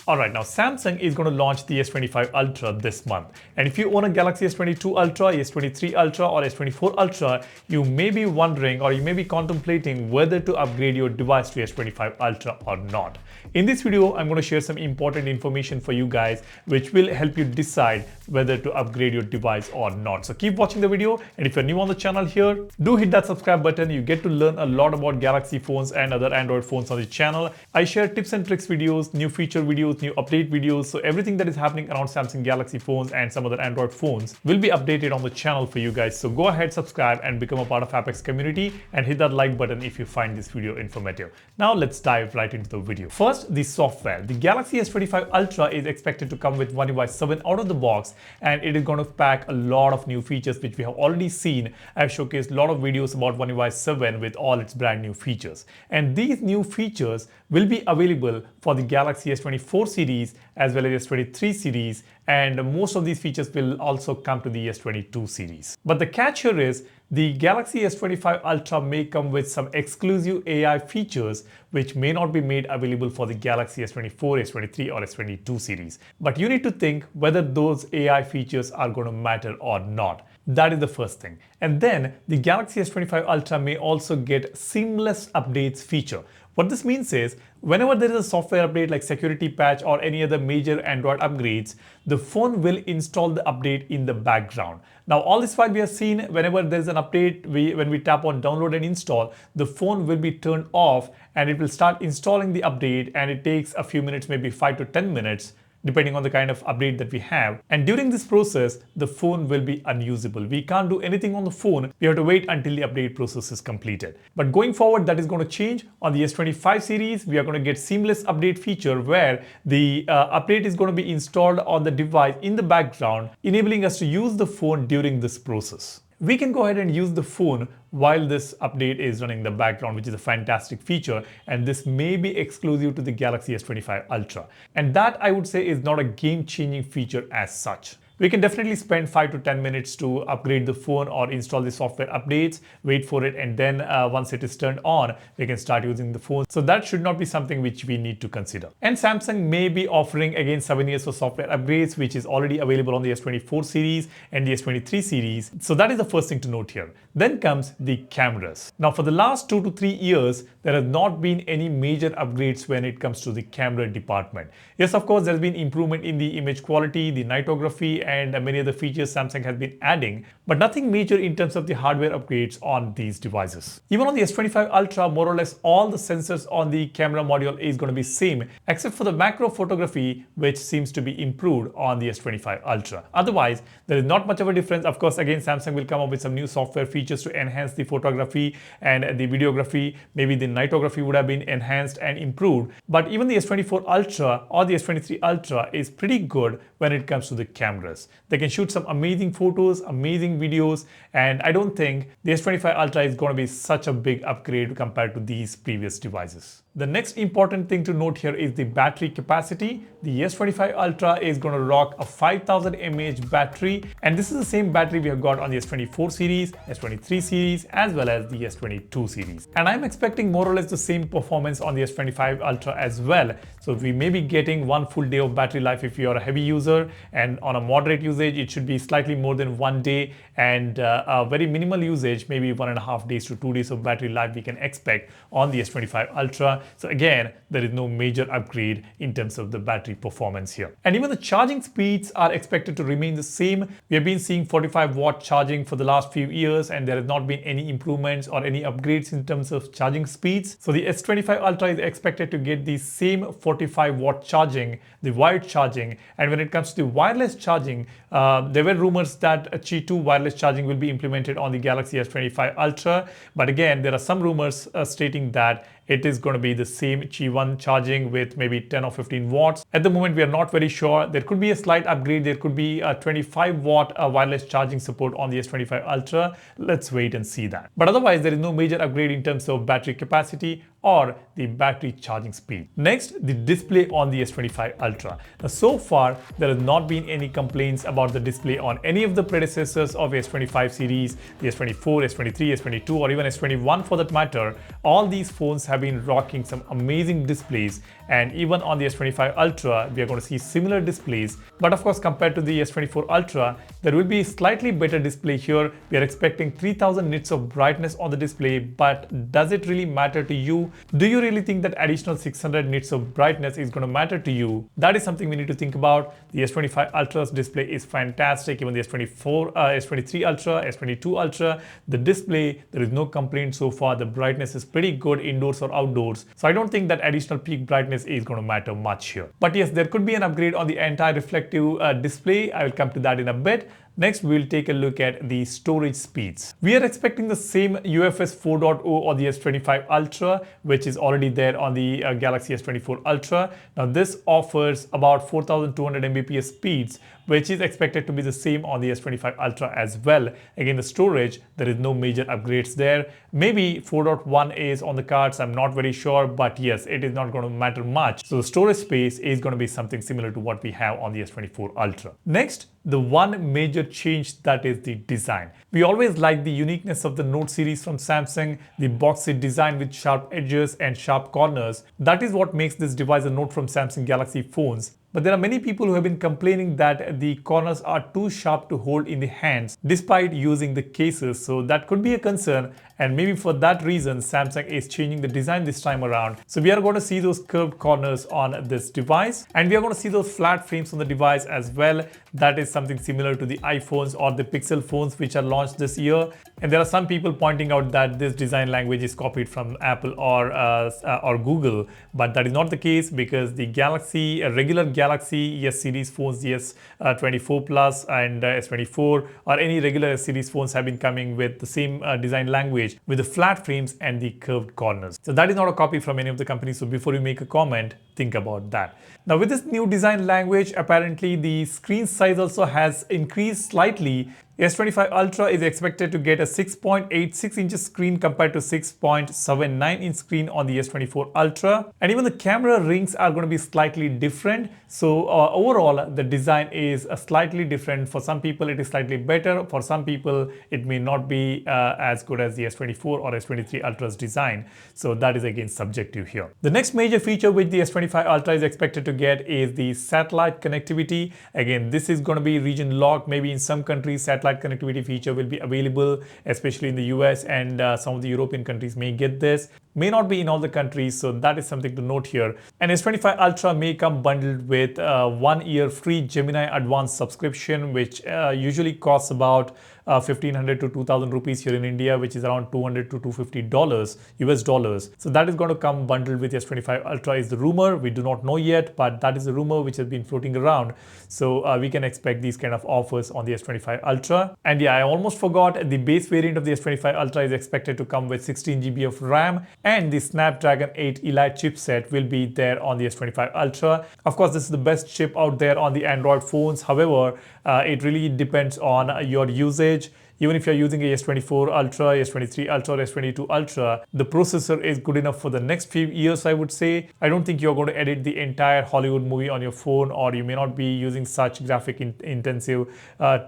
Alright, now Samsung is going to launch the S25 Ultra this month. And if you own a Galaxy S22 Ultra, S23 Ultra or S24 Ultra, you may be wondering or you may be contemplating whether to upgrade your device to S25 Ultra or not. In this video, I'm going to share some important information for you guys which will help you decide whether to upgrade your device or not. So keep watching the video, and if you're new on the channel here, do hit that subscribe button. You get to learn a lot about Galaxy phones and other Android phones on the channel. I share tips and tricks videos, new feature videos, new update videos. So everything that is happening around Samsung Galaxy phones and some other Android phones will be updated on the channel for you guys. So go ahead, subscribe and become a part of Apex community, and hit that like button if you find this video informative. Now let's dive right into the video. First, the software. The Galaxy S25 Ultra is expected to come with One UI 7 out of the box, and it is going to pack a lot of new features which we have already seen. I've showcased a lot of videos about One UI 7 with all its brand new features. And these new features will be available for the Galaxy S24 series as well as S23 series, and most of these features will also come to the S22 series. But the catch here is the Galaxy S25 Ultra may come with some exclusive AI features which may not be made available for the Galaxy S24, S23 or S22 series. But you need to think whether those AI features are going to matter or not. That is the first thing. And then the Galaxy S25 Ultra may also get seamless updates feature. What this means is, whenever there is a software update like security patch or any other major Android upgrades, the phone will install the update in the background. Now, all this while we have seen whenever there is an update, when we tap on download and install, the phone will be turned off and it will start installing the update, and it takes a few minutes, maybe 5 to 10 minutes, depending on the kind of update that we have. And during this process, the phone will be unusable. We can't do anything on the phone. We have to wait until the update process is completed. But going forward, that is going to change. On the S25 series, we are going to get seamless update feature where the update is going to be installed on the device in the background, enabling us to use the phone during this process. We can go ahead and use the phone while this update is running in the background, which is a fantastic feature, and this may be exclusive to the Galaxy S25 Ultra. And that, I would say, is not a game-changing feature as such. We can definitely spend 5 to 10 minutes to upgrade the phone or install the software updates, wait for it, and then once it is turned on, we can start using the phone. So that should not be something which we need to consider. And Samsung may be offering again 7 years for software upgrades, which is already available on the S24 series and the S23 series. So that is the first thing to note here. Then comes the cameras. Now, for the last 2 to 3 years, there has not been any major upgrades when it comes to the camera department. Yes, of course, there has been improvement in the image quality, the nightography, and many other features Samsung has been adding, but nothing major in terms of the hardware upgrades on these devices. Even on the S25 Ultra, more or less all the sensors on the camera module is going to be same, except for the macro photography, which seems to be improved on the S25 Ultra. Otherwise, there is not much of a difference. Of course, again, Samsung will come up with some new software features to enhance the photography and the videography. Maybe the nightography would have been enhanced and improved, but even the S24 Ultra or the S23 Ultra is pretty good when it comes to the cameras. They can shoot some amazing photos, amazing videos, and I don't think the S25 Ultra is going to be such a big upgrade compared to these previous devices. The next important thing to note here is the battery capacity. The S25 Ultra is going to rock a 5000 mAh battery, and this is the same battery we have got on the S24 series, S23 series, as well as the S22 series. And I'm expecting more or less the same performance on the S25 Ultra as well. So we may be getting 1 full day of battery life if you are a heavy user, and on a moderate usage, it should be slightly more than 1 day, and a very minimal usage, maybe 1.5 days to 2 days of battery life we can expect on the S25 Ultra. So again, there is no major upgrade in terms of the battery performance here. And even the charging speeds are expected to remain the same. We have been seeing 45-watt charging for the last few years, and there has not been any improvements or any upgrades in terms of charging speeds. So the S25 Ultra is expected to get the same 45-watt charging, the wired charging. And when it comes to the wireless charging, there were rumors that Qi 2 wireless charging will be implemented on the Galaxy S25 Ultra. But again, there are some rumors stating that it is going to be the same Qi 1 charging with maybe 10 or 15 watts. At the moment, we are not very sure. There could be a slight upgrade. There could be a 25-watt wireless charging support on the S25 Ultra. Let's wait and see that. But otherwise, there is no major upgrade in terms of battery capacity or the battery charging speed. Next, the display on the S25 Ultra. Now, so far, there has not been any complaints about the display on any of the predecessors of S25 series, the S24, S23, S22, or even S21 for that matter. All these phones have been rocking some amazing displays, and even on the S25 Ultra, we are going to see similar displays. But of course, compared to the S24 Ultra, there will be a slightly better display here. We are expecting 3000 nits of brightness on the display, but does it really matter to you? Do you really think that additional 600 nits of brightness is going to matter to you? That is something we need to think about. The S25 Ultra's display is fantastic. Even the S24, S23 Ultra, S22 Ultra, the display, there is no complaint so far. The brightness is pretty good indoors or outdoors. So I don't think that additional peak brightness is going to matter much here. But yes, there could be an upgrade on the entire reflective display. I will come to that in a bit. Next, we'll take a look at the storage speeds. We are expecting the same UFS 4.0 on the S25 Ultra, which is already there on the Galaxy S24 Ultra. Now, this offers about 4200 Mbps speeds, which is expected to be the same on the S25 Ultra as well. Again, the storage, there is no major upgrades there. Maybe 4.1 is on the cards, I'm not very sure, but yes, it is not going to matter much. So the storage space is going to be something similar to what we have on the S24 Ultra. Next, the one major change, that is the design. We always like the uniqueness of the Note series from Samsung, the boxy design with sharp edges and sharp corners. That is what makes this device a note from Samsung Galaxy phones. But there are many people who have been complaining that the corners are too sharp to hold in the hands despite using the cases. So that could be a concern, and maybe for that reason Samsung is changing the design this time around. So we are going to see those curved corners on this device, and we are going to see those flat frames on the device as well. That is something similar to the iPhones or the Pixel phones which are launched this year. And there are some people pointing out that this design language is copied from Apple or Google, but that is not the case, because the Galaxy, regular Galaxy S series phones, the S24 Plus and S24, or any regular S series phones have been coming with the same design language with the flat frames and the curved corners. So that is not a copy from any of the companies. So before you make a comment, think about that. Now, with this new design language, apparently the screen size also has increased slightly. S25 Ultra is expected to get a 6.86 inches screen compared to 6.79 inch screen on the S24 Ultra. And even the camera rings are going to be slightly different. So overall, the design is slightly different. For some people, it is slightly better. For some people, it may not be as good as the S24 or S23 Ultra's design. So that is again subjective here. The next major feature which the S25 Ultra is expected to get is the satellite connectivity. Again, this is going to be region locked. Maybe in some countries, satellite connectivity feature will be available, especially in the US, and some of the European countries may get this. May not be in all the countries, so that is something to note here. And S25 Ultra may come bundled with 1 year free Gemini Advanced subscription, which usually costs about 1500 to 2000 rupees here in India, which is around $200 to $250 US dollars. So that is going to come bundled with S25 Ultra is the rumor. We do not know yet, but that is the rumor which has been floating around. So we can expect these kind of offers on the S25 Ultra. And yeah, I almost forgot, the base variant of the S25 Ultra is expected to come with 16 GB of RAM, and the Snapdragon 8 Elite chipset will be there on the S25 Ultra. Of course, this is the best chip out there on the Android phones. However, it really depends on your usage. Even if you're using a S24 Ultra, S23 Ultra, or S22 Ultra, the processor is good enough for the next few years, I would say. I don't think you're going to edit the entire Hollywood movie on your phone, or you may not be using such graphic intensive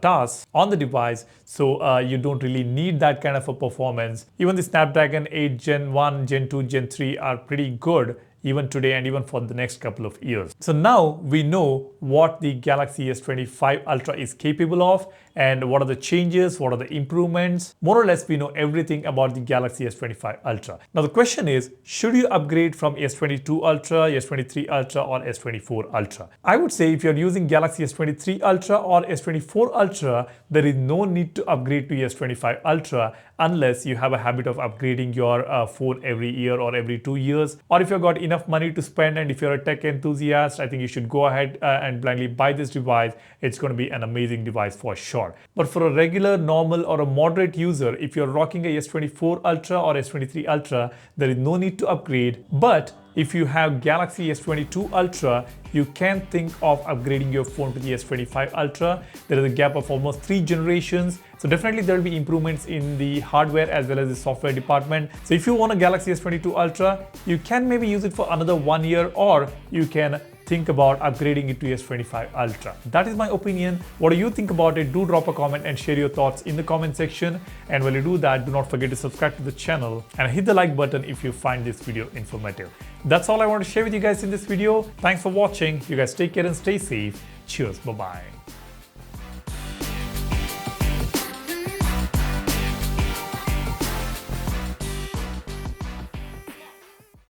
tasks on the device. So you don't really need that kind of a performance. Even the Snapdragon 8 Gen 1, Gen 2, Gen 3 are pretty good even today and even for the next couple of years. So now we know what the Galaxy S25 Ultra is capable of, and what are the changes, what are the improvements. More or less, we know everything about the Galaxy S25 Ultra. Now the question is, should you upgrade from S22 Ultra, S23 Ultra, or S24 Ultra? I would say if you're using Galaxy S23 Ultra or S24 Ultra, there is no need to upgrade to S25 Ultra unless you have a habit of upgrading your phone every year or every 2 years. Or if you've got enough money to spend, and if you're a tech enthusiast, I think you should go ahead and blindly buy this device. It's going to be an amazing device for sure. But for a regular, normal, or a moderate user, if you're rocking a S24 Ultra or S23 Ultra, there is no need to upgrade. But if you have Galaxy S22 Ultra, you can think of upgrading your phone to the S25 Ultra. There is a gap of almost 3 generations. So definitely there will be improvements in the hardware as well as the software department. So if you want a Galaxy S22 Ultra, you can maybe use it for another 1 year, or you can think about upgrading it to S25 Ultra. That is my opinion. What do you think about it? Do drop a comment and share your thoughts in the comment section. And while you do that, do not forget to subscribe to the channel and hit the like button if you find this video informative. That's all I want to share with you guys in this video. Thanks for watching. You guys take care and stay safe. Cheers. Bye-bye.